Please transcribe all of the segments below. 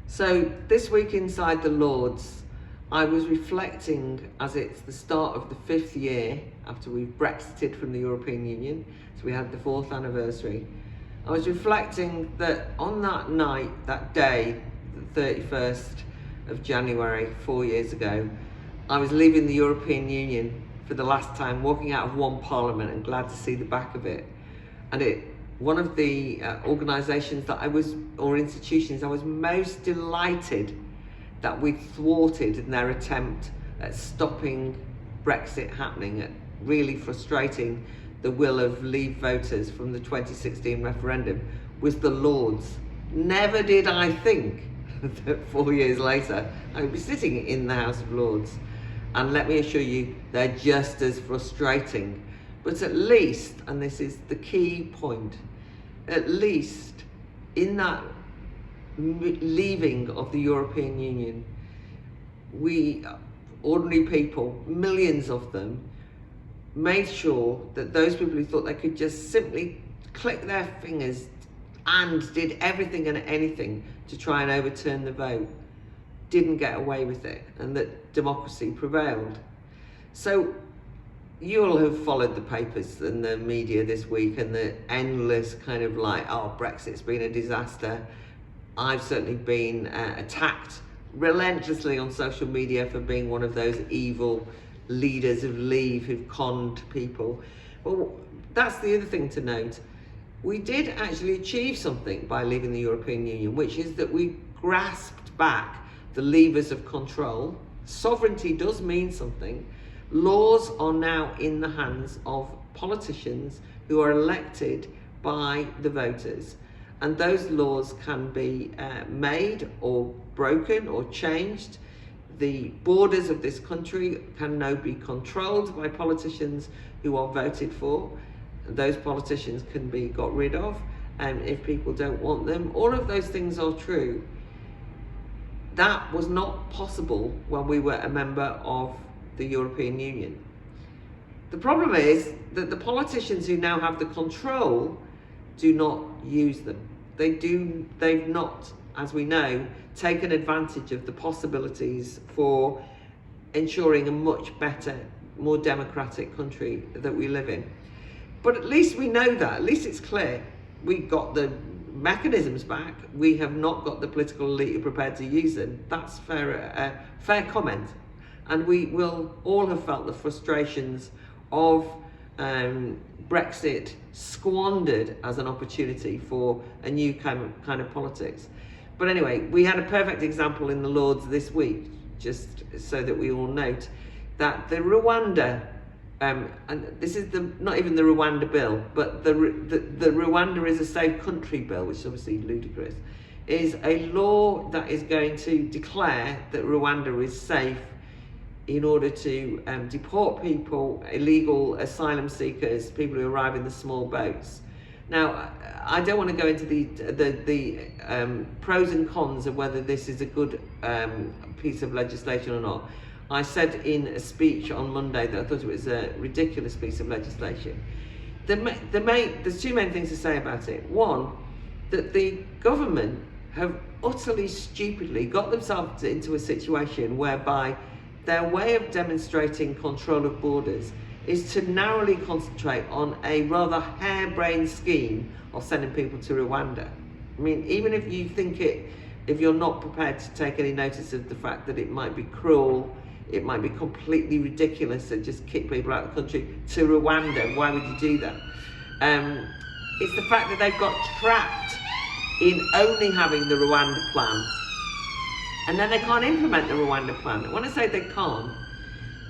So this week inside the Lords, I was reflecting, as it's the start of the 5th year after we've Brexited from the European Union, so we had the 4th anniversary. I was reflecting that on that night, that day, the 31st of January, 4 years ago, I was leaving the European Union for the last time, walking out of one parliament and glad to see the back of it. And one of the organisations or institutions I was most delighted that we thwarted in their attempt at stopping Brexit happening, at really frustrating the will of Leave voters from the 2016 referendum, was the Lords. Never did I think that 4 years later I would be sitting in the House of Lords. And let me assure you, they're just as frustrating. But at least, and this is the key point, at least in that leaving of the European Union, we, ordinary people, millions of them, made sure that those people who thought they could just simply click their fingers and did everything and anything to try and overturn the vote didn't get away with it, and that democracy prevailed. So you'll have followed the papers and the media this week and the endless kind of Brexit's been a disaster. I've certainly been attacked relentlessly on social media for being one of those evil leaders of Leave who've conned people. Well, that's the other thing to note. We did actually achieve something by leaving the European Union, which is that we grasped back the levers of control. Sovereignty does mean something. Laws are now in the hands of politicians who are elected by the voters. And those laws can be made or broken or changed. The borders of this country can now be controlled by politicians who are voted for. Those politicians can be got rid of if people don't want them. All of those things are true. That was not possible when we were a member of the European Union. The problem is that the politicians who now have the control do not use them. They've not, as we know, taken advantage of the possibilities for ensuring a much better, more democratic country that we live in. But at least we know that, at least it's clear. We got the mechanisms back. We have not got the political elite who are prepared to use them. That's fair comment. And we will all have felt the frustrations of Brexit squandered as an opportunity for a new kind of politics. But anyway, we had a perfect example in the Lords this week, just so that we all note that the Rwanda, and this is not even the Rwanda bill, but the Rwanda is a safe country bill, which is obviously ludicrous, is a law that is going to declare that Rwanda is safe in order to deport people, illegal asylum seekers, people who arrive in the small boats. Now, I don't want to go into the pros and cons of whether this is a good piece of legislation or not. I said in a speech on Monday that I thought it was a ridiculous piece of legislation. There's two main things to say about it. One, that the government have utterly stupidly got themselves into a situation whereby their way of demonstrating control of borders is to narrowly concentrate on a rather harebrained scheme of sending people to Rwanda. I mean, even if you think if you're not prepared to take any notice of the fact that it might be cruel, it might be completely ridiculous to just kick people out of the country to Rwanda, why would you do that? It's the fact that they've got trapped in only having the Rwanda plan, and then they can't implement the Rwanda plan. When I say they can't,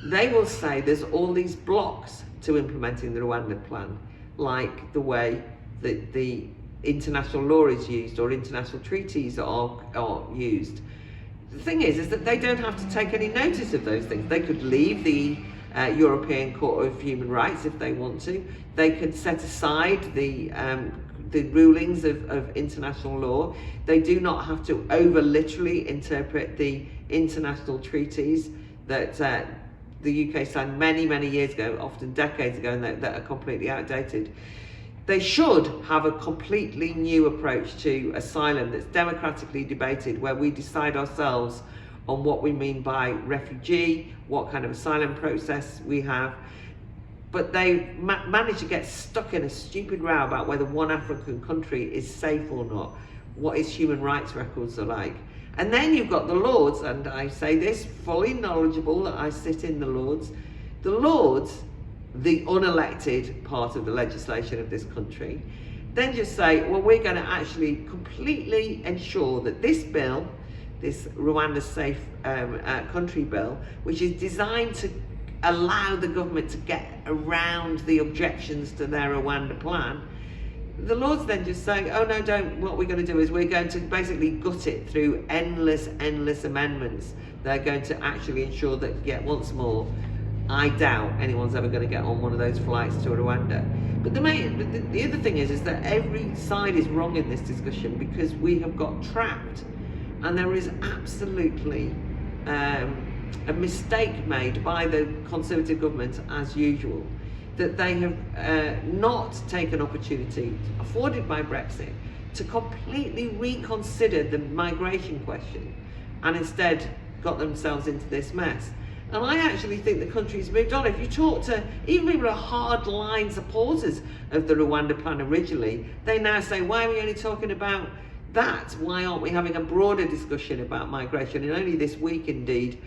they will say there's all these blocks to implementing the Rwanda plan, like the way that the international law is used or international treaties are used. The thing is that they don't have to take any notice of those things. They could leave the European Court of Human Rights if they want to. They could set aside the rulings of international law. They do not have to over-literally interpret the international treaties that the UK signed many, many years ago, often decades ago, and that are completely outdated. They should have a completely new approach to asylum that's democratically debated, where we decide ourselves on what we mean by refugee, what kind of asylum process we have. But they managed to get stuck in a stupid row about whether one African country is safe or not, what its human rights records are like. And then you've got the Lords, and I say this fully knowledgeable that I sit in the Lords. The Lords, the unelected part of the legislation of this country, then just say, well, we're going to actually completely ensure that this bill, this Rwanda Safe Country Bill, which is designed to allow the government to get around the objections to their Rwanda plan, the Lords then just say, oh no, don't, what we're going to do is we're going to basically gut it through endless amendments. They're going to actually ensure that, yet once more, I doubt anyone's ever going to get on one of those flights to Rwanda. But the other thing is that every side is wrong in this discussion, because we have got trapped, and there is absolutely a mistake made by the Conservative government, as usual, that they have not taken opportunity afforded by Brexit to completely reconsider the migration question, and instead got themselves into this mess. And I actually think the country's moved on. If you talk to even people who are hard-line supporters of the Rwanda plan originally, they now say, why are we only talking about that? Why aren't we having a broader discussion about migration? And only this week, indeed,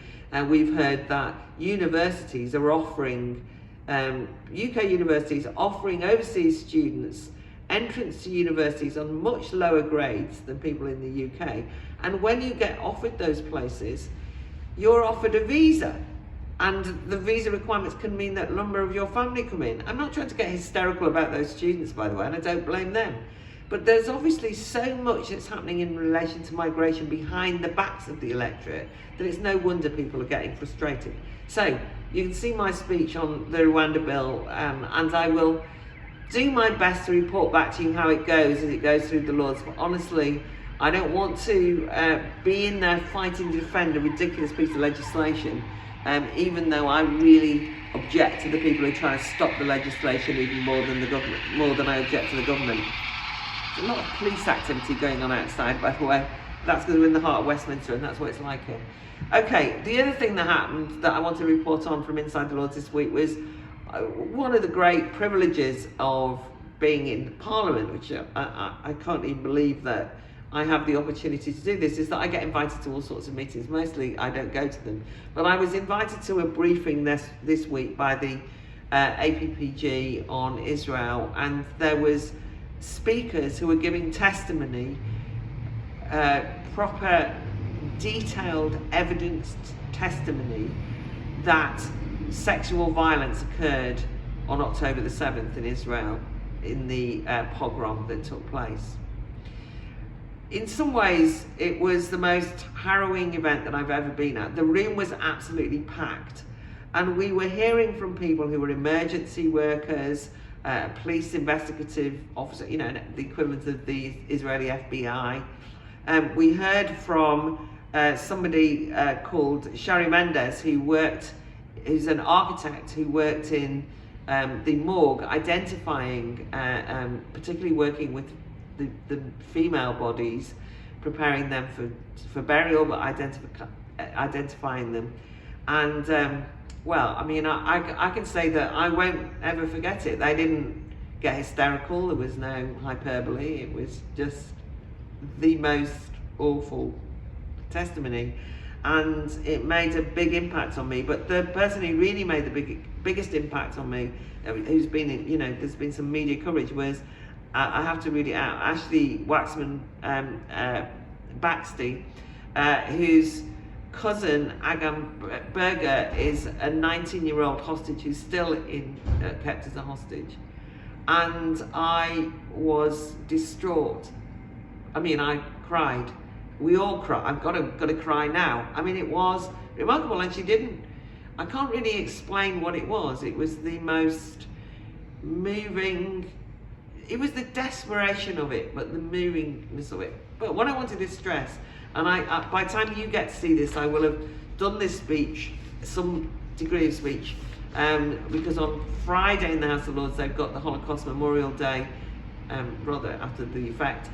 we've heard that universities are offering, UK universities are offering overseas students entrance to universities on much lower grades than people in the UK. And when you get offered those places, you're offered a visa, and the visa requirements can mean that a number of your family come in. I'm not trying to get hysterical about those students, by the way, and I don't blame them. But there's obviously so much that's happening in relation to migration behind the backs of the electorate that it's no wonder people are getting frustrated. So you can see my speech on the Rwanda bill, and I will do my best to report back to you how it goes as it goes through the Lords. But honestly, I don't want to be in there fighting to defend a ridiculous piece of legislation, even though I really object to the people who try to stop the legislation even more than the government, more than I object to the government. There's a lot of police activity going on outside, by the way. That's because we're in the heart of Westminster, and that's what it's like here. Okay, the other thing that happened that I want to report on from inside the Lords this week was one of the great privileges of being in Parliament, which I can't even believe that I have the opportunity to do this, is that I get invited to all sorts of meetings. Mostly I don't go to them, but I was invited to a briefing this week by the APPG on Israel, and there was speakers who were giving testimony, proper detailed evidence testimony that sexual violence occurred on October the 7th in Israel in the pogrom that took place. In some ways, it was the most harrowing event that I've ever been at. The room was absolutely packed, and we were hearing from people who were emergency workers, police investigative officer, you know, the equivalent of the Israeli FBI. We heard from somebody called Shari Mendez, who's an architect who worked in the morgue, identifying, particularly working with the female bodies, preparing them for burial, but identifying them. And well, I mean, I can say that I won't ever forget it. They didn't get hysterical, there was no hyperbole, it was just the most awful testimony, and it made a big impact on me. But the person who really made the biggest impact on me, who's been, you know, there's been some media coverage, was, I have to read it out, Ashley Waxman Baxty, whose cousin Agam Berger is a 19-year-old hostage who's still kept as a hostage. And I was distraught. I mean, I cried. We all cry. I've got to cry now. I mean, it was remarkable, and I can't really explain what it was. It was the most moving, it was the desperation of it, but the movingness of it. But what I wanted to stress, and by the time you get to see this, I will have done this speech, some degree of speech, because on Friday in the House of Lords they've got the Holocaust Memorial Day rather after the effect,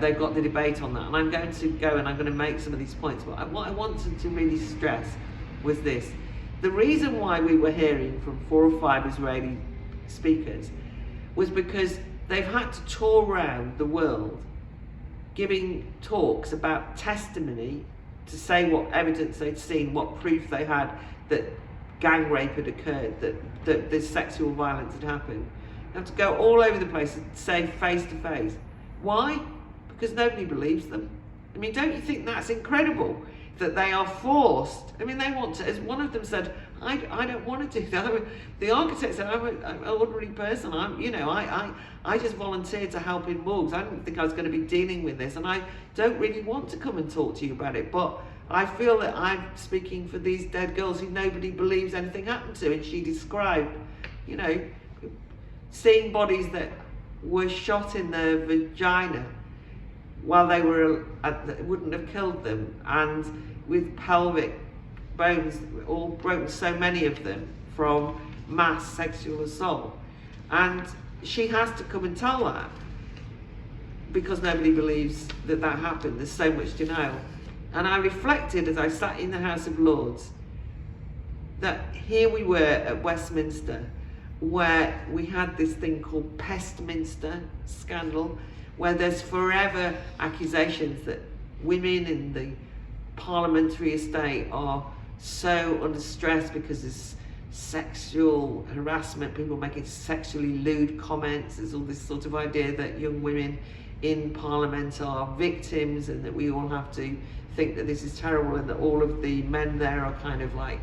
they've got the debate on that, and I'm going to go and I'm going to make some of these points. But what I wanted to really stress was this: the reason why we were hearing from 4 or 5 Israeli speakers was because they've had to tour around the world giving talks about testimony to say what evidence they'd seen, what proof they had that gang rape had occurred, that this sexual violence had happened. They have to go all over the place and say face to face. Why? Because nobody believes them. I mean, don't you think that's incredible? That they are forced. I mean, they want to, as one of them said, I don't want to do that. The architect said, I'm an ordinary person. I just volunteered to help in morgues. I didn't think I was going to be dealing with this, and I don't really want to come and talk to you about it. But I feel that I'm speaking for these dead girls who nobody believes anything happened to. And she described, seeing bodies that were shot in their vagina while they were, wouldn't have killed them, and with pelvic bones all broken, so many of them from mass sexual assault. And she has to come and tell that because nobody believes that happened. There's so much denial. And I reflected as I sat in the House of Lords that here we were at Westminster, where we had this thing called Pestminster scandal, where there's forever accusations that women in the parliamentary estate are so under stress because there's sexual harassment, people making sexually lewd comments. There's all this sort of idea that young women in Parliament are victims, and that we all have to think that this is terrible, and that all of the men there are kind of like,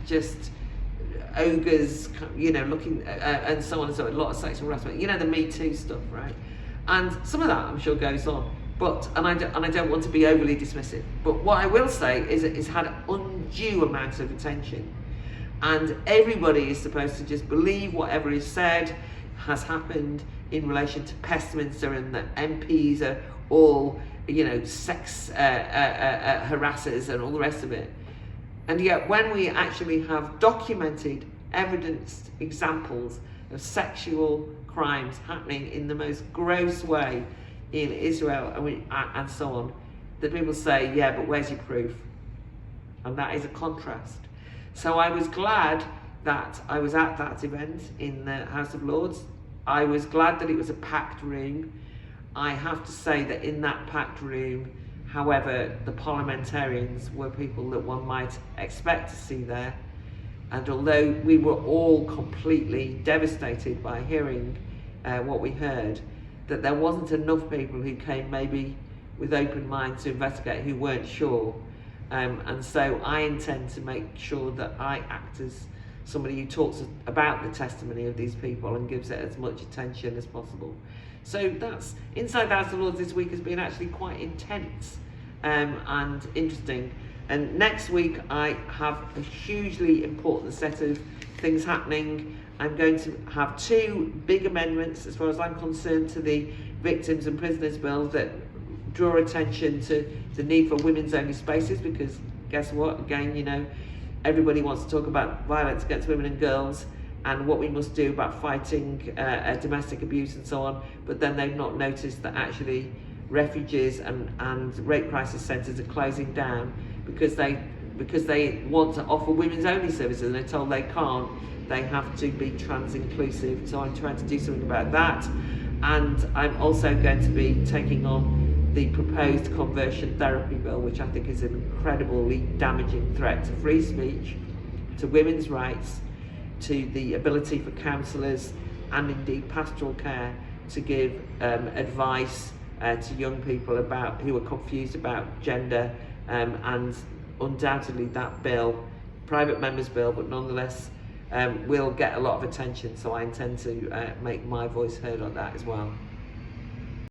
just ogres, looking, and so on and so on. A lot of sexual harassment, the Me Too stuff, right? And some of that I'm sure goes on, but I don't want to be overly dismissive. But what I will say is it's had undue amounts of attention, and everybody is supposed to just believe whatever is said has happened in relation to Pestminster, and that MPs are all sex harassers and all the rest of it. And yet when we actually have documented, evidenced examples of sexual crimes happening in the most gross way in Israel and so on, that people say, yeah, but where's your proof? And that is a contrast. So I was glad that I was at that event in the House of Lords. I was glad that it was a packed room. I have to say that in that packed room, however, the parliamentarians were people that one might expect to see there. And although we were all completely devastated by hearing what we heard, that there wasn't enough people who came maybe with open minds to investigate who weren't sure. And so I intend to make sure that I act as somebody who talks about the testimony of these people and gives it as much attention as possible. So that's Inside the House of Lords this week has been actually quite intense and interesting. And next week I have a hugely important set of things happening. I'm going to have 2 big amendments, as far as I'm concerned, to the Victims and Prisoners Bill that draw attention to the need for women's only spaces, because guess what, again, everybody wants to talk about violence against women and girls and what we must do about fighting domestic abuse and so on, but then they've not noticed that actually refuges and rape crisis centres are closing down because they want to offer women's only services and they're told they can't. They have to be trans inclusive, so I'm trying to do something about that. And I'm also going to be taking on the proposed conversion therapy bill, which I think is an incredibly damaging threat to free speech, to women's rights, to the ability for counsellors and indeed pastoral care to give advice to young people who are confused about gender, and undoubtedly that bill, private members bill, but nonetheless will get a lot of attention, so I intend to make my voice heard on that as well.